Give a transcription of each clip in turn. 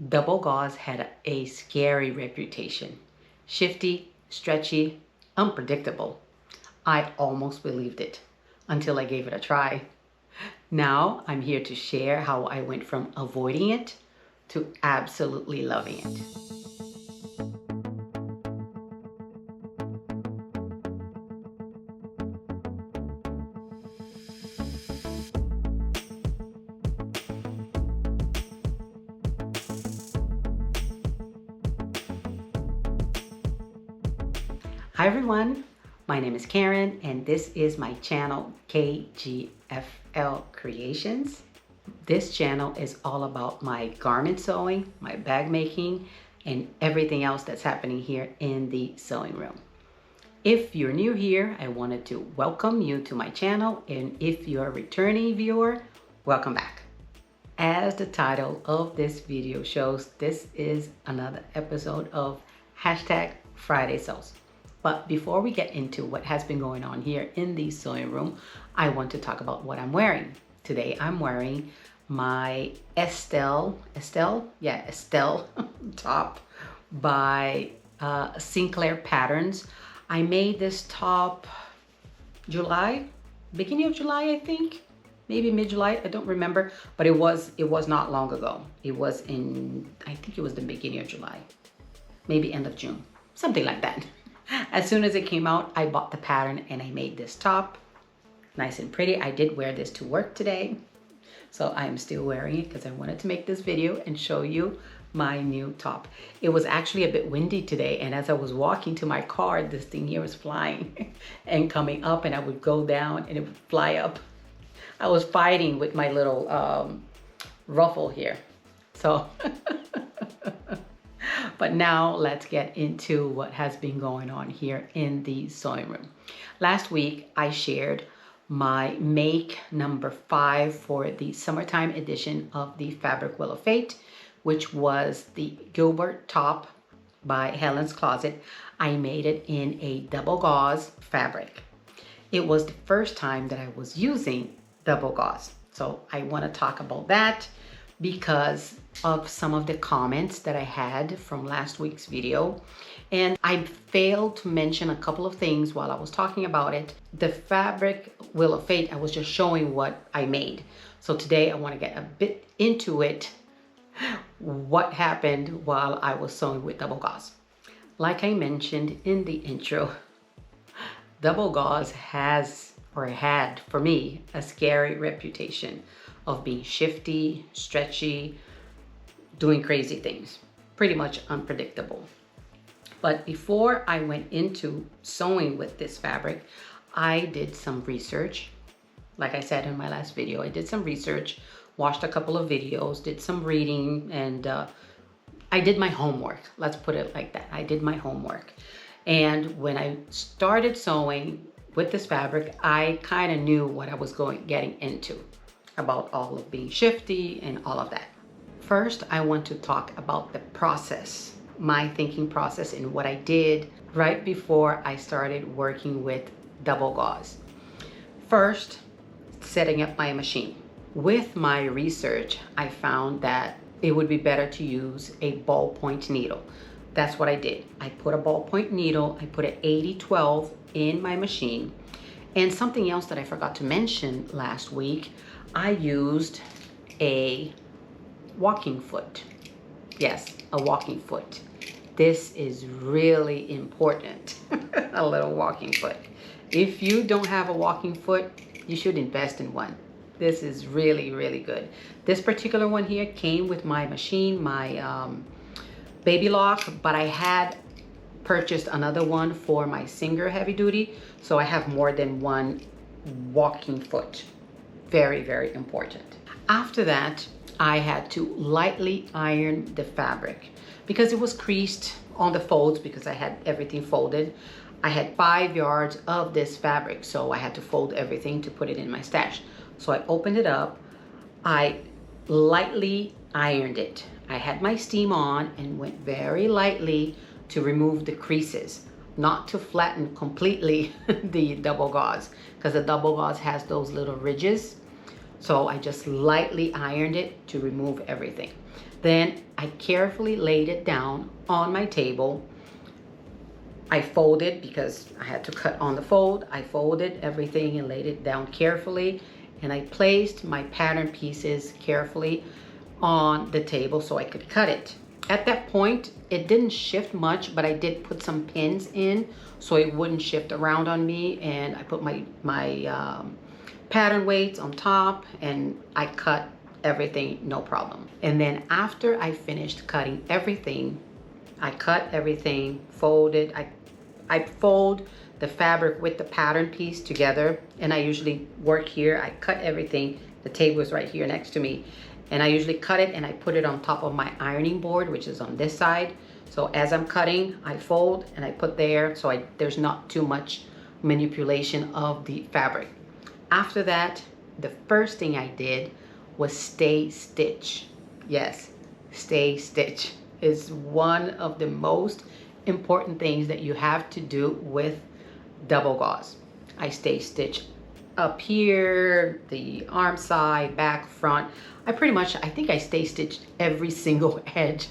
Double Gauze had a scary reputation. Shifty, stretchy, unpredictable. I almost believed it until I gave it a try. Now I'm here to share how I went from avoiding it to absolutely loving it. Hi everyone, my name is Karen and this is my channel KGFL Creations. This channel is all about my garment sewing, my bag making, and everything else that's happening here in the sewing room. If you're new here, I wanted to welcome you to my channel, and if you're a returning viewer, welcome back. As the title of this video shows, this is another episode of #Friday Sews. But before we get into what has been going on here in the sewing room, I want to talk about what I'm wearing. Today I'm wearing my Estelle top by Sinclair Patterns. I made this top beginning of July, I think, maybe mid-July, I don't remember, but it was not long ago. It was I think it was the beginning of July, maybe end of June, something like that. As soon as it came out, I bought the pattern and I made this top. Nice and pretty. I did wear this to work today. So I am still wearing it because I wanted to make this video and show you my new top. It was actually a bit windy today, and as I was walking to my car, this thing here was flying and coming up, and I would go down and it would fly up. I was fighting with my little ruffle here. So but now let's get into what has been going on here in the sewing room. Last week, I shared my make number 5 for the summertime edition of the Fabric Wheel of Fate, which was the Gilbert top by Helen's Closet. I made it in a double gauze fabric. It was the first time that I was using double gauze. So I want to talk about that because of some of the comments that I had from last week's video. And I failed to mention a couple of things while I was talking about it. The Fabric Wheel of Fate, I was just showing what I made. So today I want to get a bit into it, what happened while I was sewing with double gauze. Like I mentioned in the intro, double gauze has, or had for me, a scary reputation of being shifty, stretchy, doing crazy things, pretty much unpredictable. But before I went into sewing with this fabric, I did some research. Like I said in my last video, I did some research, watched a couple of videos, did some reading, and I did my homework. Let's put it like that. I did my homework. And when I started sewing with this fabric, I kind of knew what I was getting into about all of being shifty and all of that. First, I want to talk about the process, my thinking process, and what I did right before I started working with double gauze. First, setting up my machine. With my research, I found that it would be better to use a ballpoint needle. That's what I did. I put a ballpoint needle, I put an 80-12 in my machine. And something else that I forgot to mention last week, I used a walking foot. Yes, a walking foot. This is really important, a little walking foot. If you don't have a walking foot, you should invest in one. This is really, really good. This particular one here came with my machine, my baby lock, but I had purchased another one for my Singer heavy duty, so I have more than one walking foot. Very, very important. After that, I had to lightly iron the fabric because it was creased on the folds because I had everything folded. I had 5 yards of this fabric, so I had to fold everything to put it in my stash. So I opened it up, I lightly ironed it. I had my steam on and went very lightly to remove the creases, not to flatten completely the double gauze, because the double gauze has those little ridges. So I just lightly ironed it to remove everything. Then I carefully laid it down on my table. I folded because I had to cut on the fold. I folded everything and laid it down carefully. And I placed my pattern pieces carefully on the table so I could cut it. At that point, it didn't shift much, but I did put some pins in so it wouldn't shift around on me. And I put my pattern weights on top and I cut everything, no problem. And then after I finished cutting everything, I cut everything, folded. I fold the fabric with the pattern piece together, and I usually work here. I cut everything. The table is right here next to me, and I usually cut it and I put it on top of my ironing board, which is on this side. So as I'm cutting, I fold and I put there so there's not too much manipulation of the fabric. After that, the first thing I did was stay stitch. Yes, stay stitch is one of the most important things that you have to do with double gauze. I stay stitch up here, the arm side, back, front. I think I stay stitched every single edge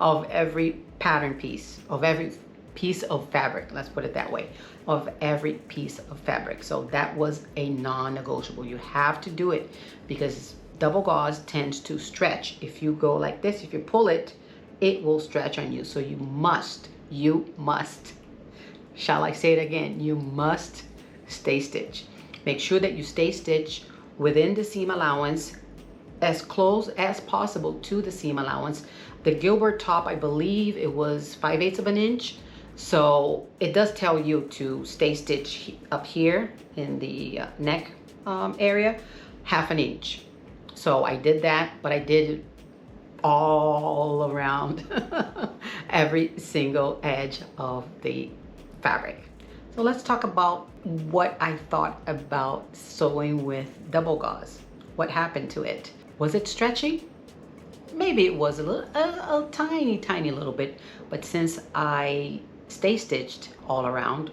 of every pattern piece, of every piece of fabric, let's put it that way, of every piece of fabric. So that was a non-negotiable. You have to do it because double gauze tends to stretch. If you go like this, if you pull it, it will stretch on you. So you must, shall I say it again? You must stay stitch. Make sure that you stay stitch within the seam allowance, as close as possible to the seam allowance. The Gilbert top, I believe it was 5/8 of an inch. So it does tell you to stay stitch up here in the neck area, 1/2 inch. So I did that, but I did it all around every single edge of the fabric. So let's talk about what I thought about sewing with double gauze. What happened to it? Was it stretchy? Maybe it was a tiny little bit, but since I stay stitched all around,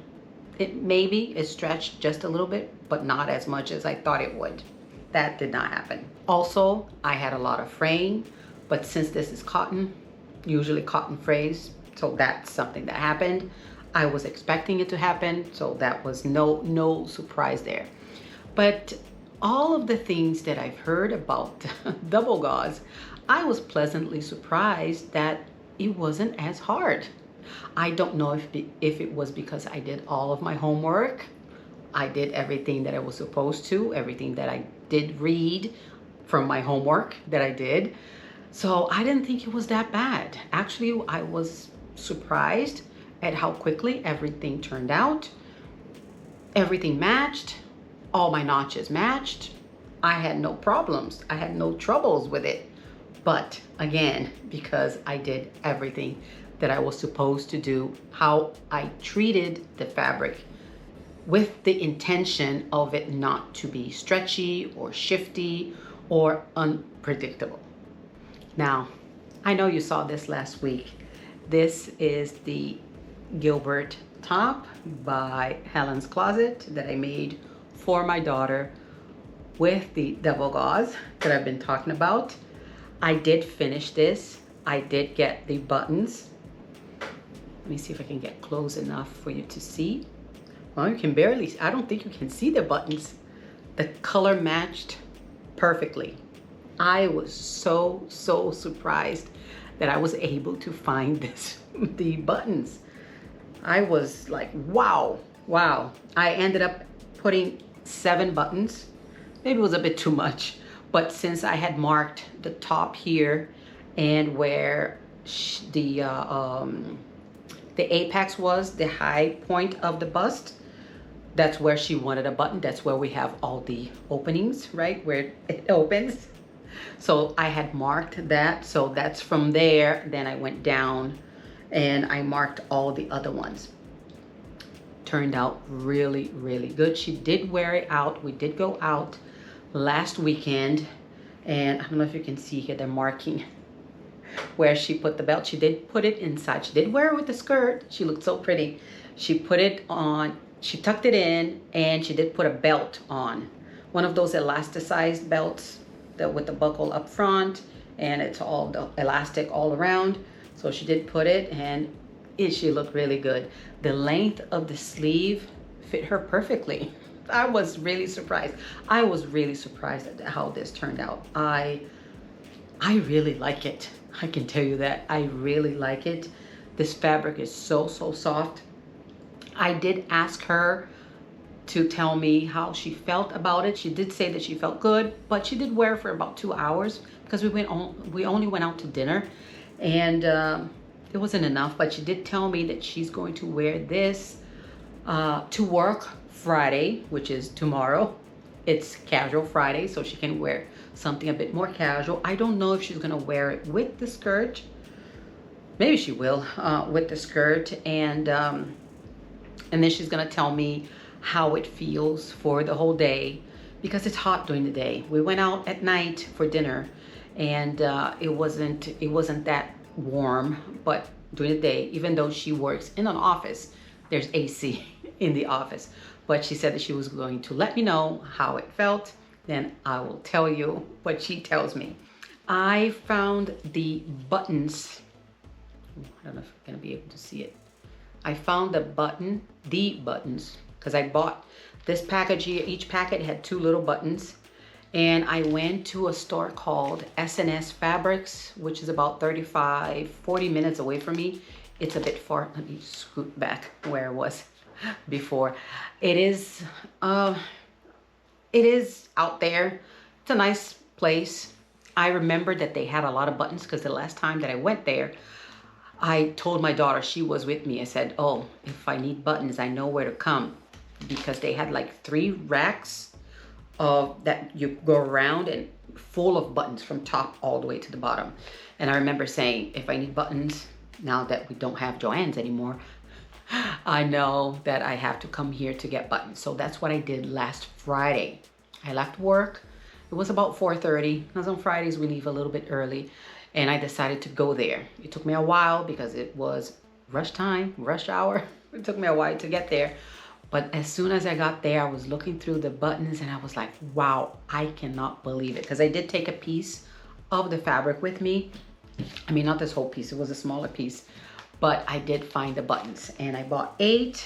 it stretched just a little bit, but not as much as I thought it would. That did not happen. Also, I had a lot of fraying, but since this is cotton, usually cotton frays, so that's something that happened. I was expecting it to happen, so that was no surprise there. But all of the things that I've heard about double gauze, I was pleasantly surprised that it wasn't as hard. I don't know if it was because I did all of my homework. I did everything that I was supposed to, everything that I did read from my homework that I did. So I didn't think it was that bad. Actually, I was surprised at how quickly everything turned out. Everything matched. All my notches matched. I had no problems. I had no troubles with it. But again, because I did everything that I was supposed to do, how I treated the fabric with the intention of it not to be stretchy or shifty or unpredictable. Now, I know you saw this last week. This is the Gilbert top by Helen's Closet that I made for my daughter with the double gauze that I've been talking about. I did finish this. I did get the buttons. Let me see if I can get close enough for you to see. Well, you can barely, I don't think you can see the buttons. The color matched perfectly. I was so surprised that I was able to find the buttons. I was like, wow. I ended up putting 7 buttons. Maybe it was a bit too much, but since I had marked the top here and where the apex was, the high point of the bust, that's where she wanted a button. That's where we have all the openings, right? Where it opens. So I had marked that. So that's from there. Then I went down and I marked all the other ones. Turned out really good. She did wear it out. We did go out last weekend, and I don't know if you can see here the marking where she put the belt. She did put it inside. She did wear it with the skirt. She looked so pretty. She put it on, she tucked it in, and she did put a belt on. One of those elasticized belts that with the buckle up front and it's all the elastic all around. So she did put it, and she looked really good. The length of the sleeve fit her perfectly. I was really surprised. I was really surprised at how this turned out. I really like it. I can tell you that. I really like it. This fabric is so soft. I did ask her to tell me how she felt about it. She did say that she felt good, but she did wear it for about 2 hours because we only went out to dinner, and it wasn't enough. But she did tell me that she's going to wear this to work Friday, which is tomorrow. It's casual Friday, so she can wear something a bit more casual. I don't know if she's gonna wear it with the skirt. Maybe she will with the skirt, and then she's gonna tell me how it feels for the whole day, because it's hot during the day. We went out at night for dinner, and it wasn't that warm, but during the day, even though she works in an office, there's AC in the office. But she said that she was going to let me know how it felt. Then I will tell you what she tells me. I found the buttons. I don't know if you're gonna be able to see it. I found the buttons, because I bought this package here. Each packet had 2 little buttons. And I went to a store called S&S Fabrics, which is about 35-40 minutes away from me. It's a bit far. Let me scoot back where I was before. It is out there. It's a nice place. I remember that they had a lot of buttons because the last time that I went there, I told my daughter, she was with me. I said, oh, if I need buttons, I know where to come, because they had like 3 racks that you go around and full of buttons from top all the way to the bottom. And I remember saying, if I need buttons, now that we don't have Joann's anymore, I know that I have to come here to get buttons. So that's what I did last Friday. I left work. It was about 4:30, because on Fridays we leave a little bit early, and I decided to go there. It took me a while because it was rush hour. It took me a while to get there. But as soon as I got there, I was looking through the buttons and I was like, wow, I cannot believe it. Because I did take a piece of the fabric with me. I mean, not this whole piece, it was a smaller piece. But I did find the buttons, and I bought 8.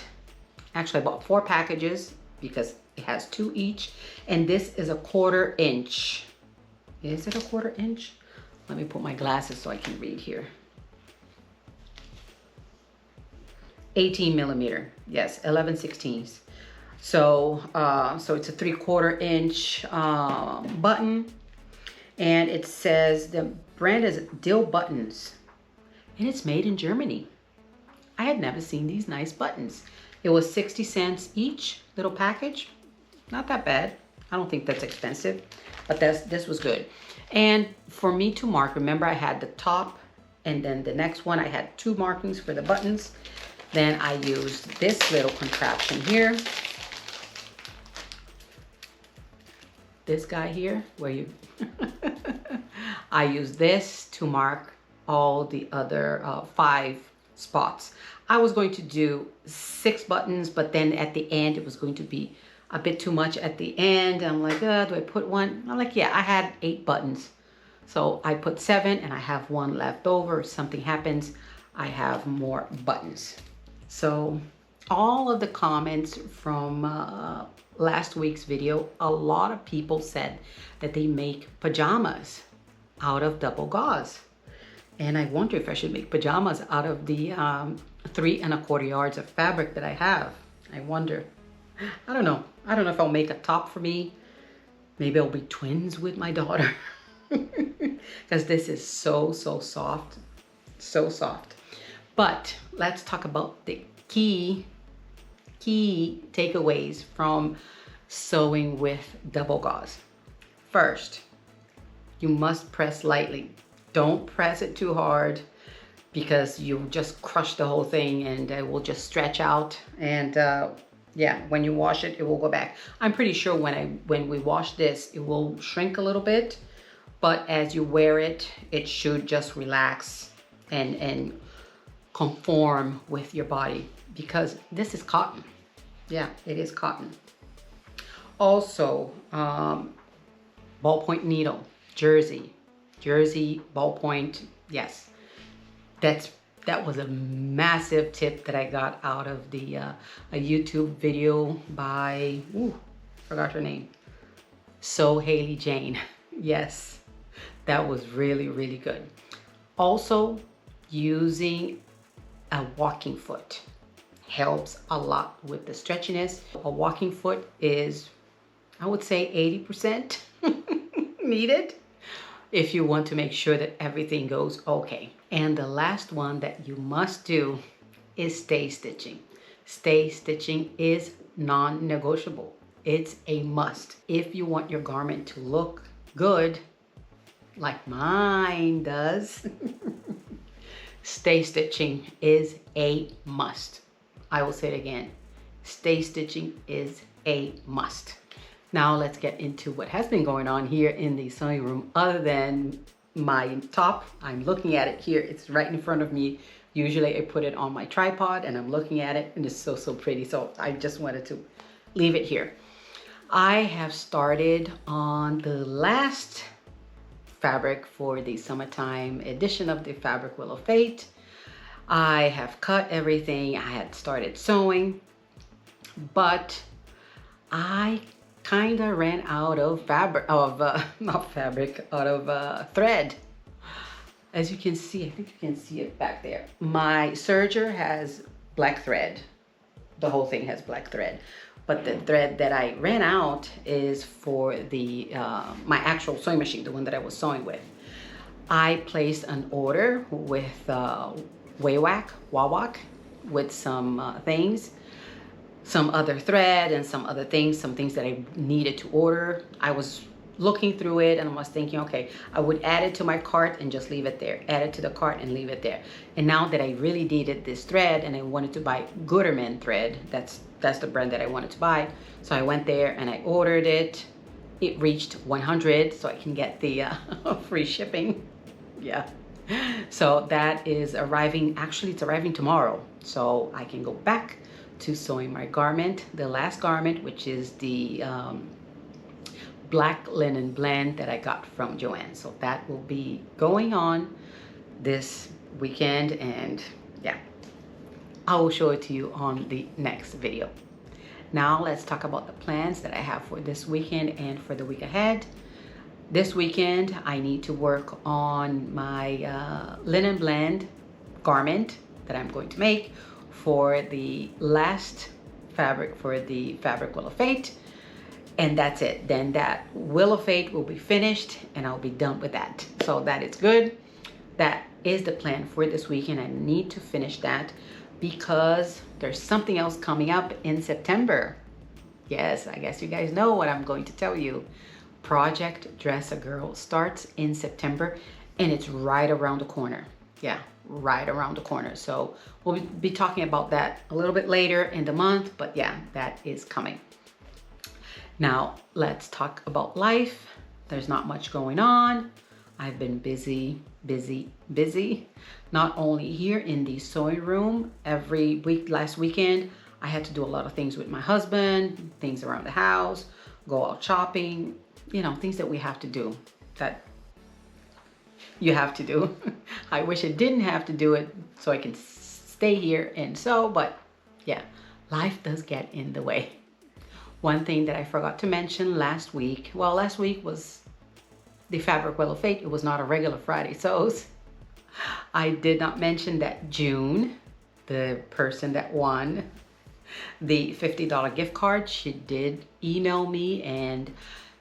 Actually, I bought 4 packages because it has 2 each. And this is a 1/4 inch. Is it a 1/4 inch? Let me put my glasses so I can read here. 18 millimeter, yes, 11/16. So it's a 3/4 inch button, and it says the brand is Dill Buttons, and it's made in Germany. I had never seen these nice buttons. It was 60 cents each little package. Not that bad. I don't think that's expensive, but this was good. And for me to mark, remember I had the top, and then the next one I had 2 markings for the buttons. Then I used this little contraption here. This guy here, where you, I used this to mark all the other 5 spots. I was going to do 6 buttons, but then at the end, it was going to be a bit too much at the end. I'm like, do I put 1? I'm like, yeah, I had 8 buttons. So I put 7 and I have 1 left over. If something happens, I have more buttons. So all of the comments from last week's video, a lot of people said that they make pajamas out of double gauze. And I wonder if I should make pajamas out of the 3 1/4 yards of fabric that I have. I wonder. I don't know. I don't know if I'll make a top for me. Maybe I'll be twins with my daughter. Because this is so soft. So soft. But let's talk about the key takeaways from sewing with double gauze. First, you must press lightly. Don't press it too hard, because you just crush the whole thing and it will just stretch out. And yeah, when you wash it, it will go back. I'm pretty sure when we wash this, it will shrink a little bit, but as you wear it, it should just relax and conform with your body, because this is cotton. Yeah, it is cotton. Also, ballpoint needle, jersey. jersey, ballpoint. Yes, that was a massive tip that I got out of the a YouTube video by, forgot her name. So Haley Jane. Yes, that was really, really good. Also, using a walking foot helps a lot with the stretchiness. A walking foot is, I would say, 80% needed if you want to make sure that everything goes okay. And the last one that you must do is stay stitching. Stay stitching is non-negotiable. It's a must. If you want your garment to look good, like mine does, stay stitching is a must. I will say it again. Stay stitching is a must. Now let's get into what has been going on here in the sewing room other than my top. I'm looking at it here. It's right in front of me. Usually I put it on my tripod and I'm looking at it and it's so, so pretty. So I just wanted to leave it here. I have started on the last fabric for the summertime edition of the Fabric Wheel of Fate. I have cut everything. I had started sewing, but I kind of ran out of fabric, thread. As you can see, I think you can see it back there. My serger has black thread. The whole thing has black thread. But the thread that I ran out is for the my actual sewing machine, the one that I was sewing with. I placed an order with Wawak with some things, some other thread and some other things, some things that I needed to order. I was looking through it and I was thinking, okay, I would add it to my cart and just leave it there. Add it to the cart and leave it there. And now that I really needed this thread and I wanted to buy Gooderman thread, that's the brand that I wanted to buy. So I went there and I ordered it. It reached 100, so I can get the free shipping. Yeah. So that is arriving, actually it's arriving tomorrow. So I can go back to sewing my garment, the last garment, which is the black linen blend that I got from Joanne. So that will be going on this weekend, and yeah, I will show it to you on the next video. Now let's talk about the plans that I have for this weekend and for the week ahead. This weekend, I need to work on my linen blend garment that I'm going to make for the last fabric for the Fabric Wheel of Fate. And that's it. Then that Wheel of Fate will be finished and I'll be done with that. So that is good. That is the plan for this weekend. I need to finish that because there's something else coming up in September. Yes, I guess you guys know what I'm going to tell you. Project Dress a Girl starts in September and it's right around the corner. Yeah, right around the corner. So we'll be talking about that a little bit later in the month, but yeah, that is coming. Now let's talk about life. There's not much going on. I've been busy. Not only here in the sewing room every week. Last weekend, I had to do a lot of things with my husband, things around the house, go out shopping, you know, things that we have to do, that you have to do. I wish I didn't have to do it so I can stay here and sew, but yeah, life does get in the way. One thing that I forgot to mention last week, well, last week was the Fabric Wheel of Fate. It was not a regular Friday Sews. I did not mention that June, the person that won the $50 gift card, she did email me and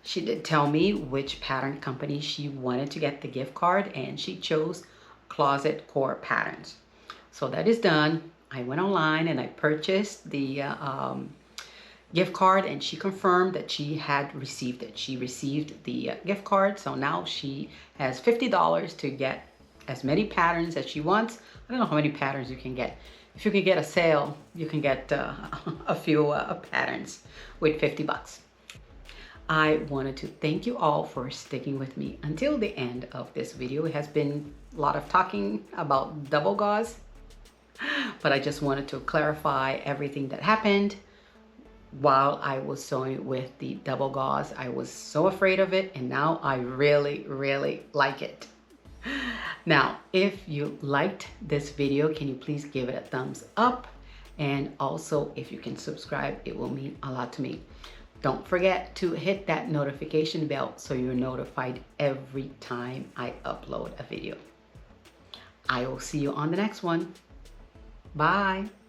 she did tell me which pattern company she wanted to get the gift card, and she chose Closet Core Patterns. So that is done. I went online and I purchased the gift card, and she confirmed that she had received it. She received the gift card, so now she has $50 to get as many patterns as she wants. I don't know how many patterns you can get. If you can get a sale, you can get a few patterns with 50 bucks. I wanted to thank you all for sticking with me until the end of this video. It has been a lot of talking about double gauze, but I just wanted to clarify everything that happened while I was sewing with the double gauze. I was so afraid of it, and now I really like it. Now, if you liked this video, can you please give it a thumbs up? And also, if you can subscribe, it will mean a lot to me. Don't forget to hit that notification bell so you're notified every time I upload a video. I will see you on the next one. Bye.